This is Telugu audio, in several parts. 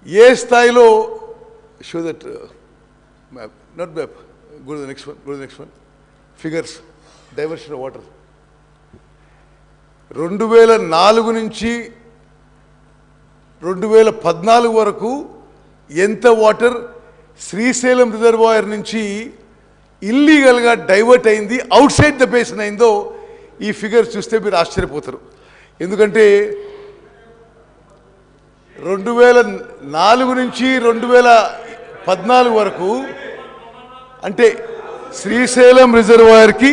ఏ స్థాయిలో show that map, not map, go to the next one, figures, diversion of water. 2004 నుంచి 2014 వరకు ఎంత వాటర్ శ్రీశైలం రిజర్వాయర్ నుంచి ఇల్లీగల్గా డైవర్ట్ అయింది, అవుట్ సైడ్ ద బేసిన్ అయిందో ఈ ఫిగర్ చూస్తే మీరు ఆశ్చర్యపోతారు. ఎందుకంటే 2004 నుంచి 2014 వరకు అంటే శ్రీశైలం రిజర్వాయర్కి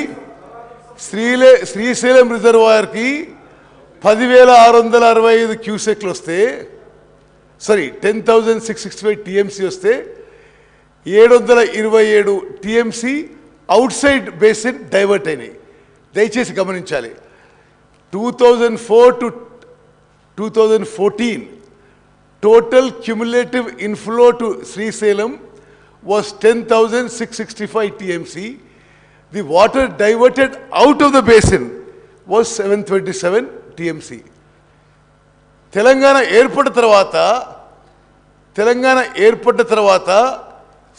10,665 క్యూసెక్లు వస్తే, సారీ 10,665 టీఎంసీ వస్తే 727 TMC out side basin divert అయినాయి. దయచేసి గమనించాలి. 2004 to 2014 total cumulative inflow to Srisailam was 10,665 TMC. The water diverted out of the basin was 727 TMC. Telangana ఏర్పడ్డ తర్వాత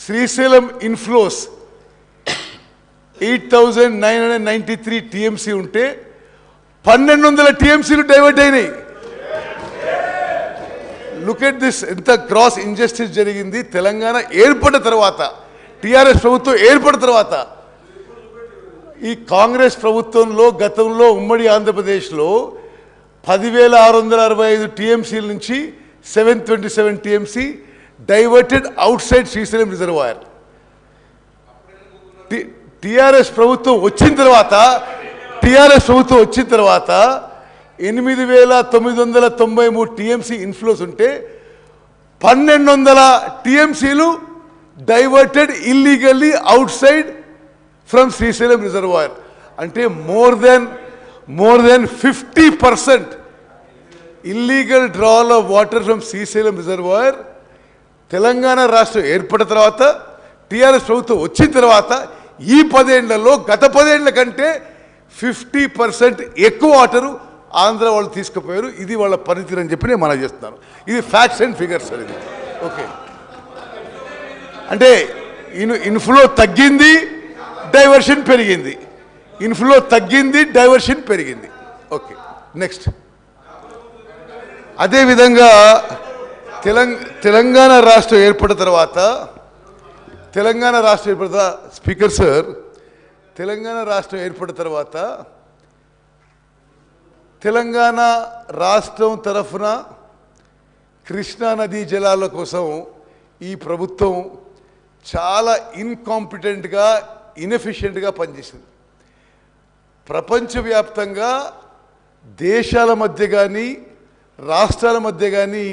శ్రీశైలం ఇన్ఫ్లోస్ 8,993 TMC ఉంటే 1,200 TMCలు డైవర్ట్ అయినాయి. లుక్ ఎట్ దిస్, ఎంత గ్రాస్ ఇంజస్టిస్ జరిగింది. తెలంగాణ ఏర్పడ్డ తర్వాత, టీఆర్ఎస్ ప్రభుత్వం ఏర్పడిన తర్వాత, ఈ కాంగ్రెస్ ప్రభుత్వంలో గతంలో ఉమ్మడి ఆంధ్రప్రదేశ్లో 10,665 టీఎంసీల నుంచి 727 TMC diverted outside Srisailam reservoir. TRS ప్రభుత్వం వచ్చిన తర్వాత 8,993 టీఎంసీ ఇన్ఫ్లోస్ ఉంటే 1,200 టీఎంసీలు diverted illegally outside from Srisailam reservoir. అంటే more than 50% illegal drawal of water from Srisailam reservoir Telangana రాష్ట్రం ఏర్పడిన తర్వాత, టీఆర్ఎస్ ప్రభుత్వం వచ్చిన తర్వాత ఈ 10 ఏళ్లలో, గత 10 ఏళ్ల కంటే 50% ఎక్కువ వాటరు ఆంధ్ర వాళ్ళు తీసుకుపోయారు. ఇది వాళ్ళ పనితీరు అని చెప్పి నేను మనం చేస్తున్నాను. ఇది ఫ్యాక్ట్స్ అండ్ ఫిగర్స్ అనేది. ఓకే, అంటే ఇన్ఫ్లో తగ్గింది, డైవర్షన్ పెరిగింది. ఇన్ఫ్లో తగ్గింది, డైవర్షన్ పెరిగింది. Okay, next. అదేవిధంగా తెలంగాణ రాష్ట్రం ఏర్పడిన తర్వాత స్పీకర్ సార్, తెలంగాణ రాష్ట్రం ఏర్పడిన తర్వాత తెలంగాణ రాష్ట్రం తరఫున కృష్ణానదీ జలాల కోసం ఈ ప్రభుత్వం చాలా ఇన్కాంపిటెంట్గా, ఇన్ఎఫిషియెంట్గా పనిచేసింది. ప్రపంచవ్యాప్తంగా దేశాల మధ్య కానీ రాష్ట్రాల మధ్య కానీ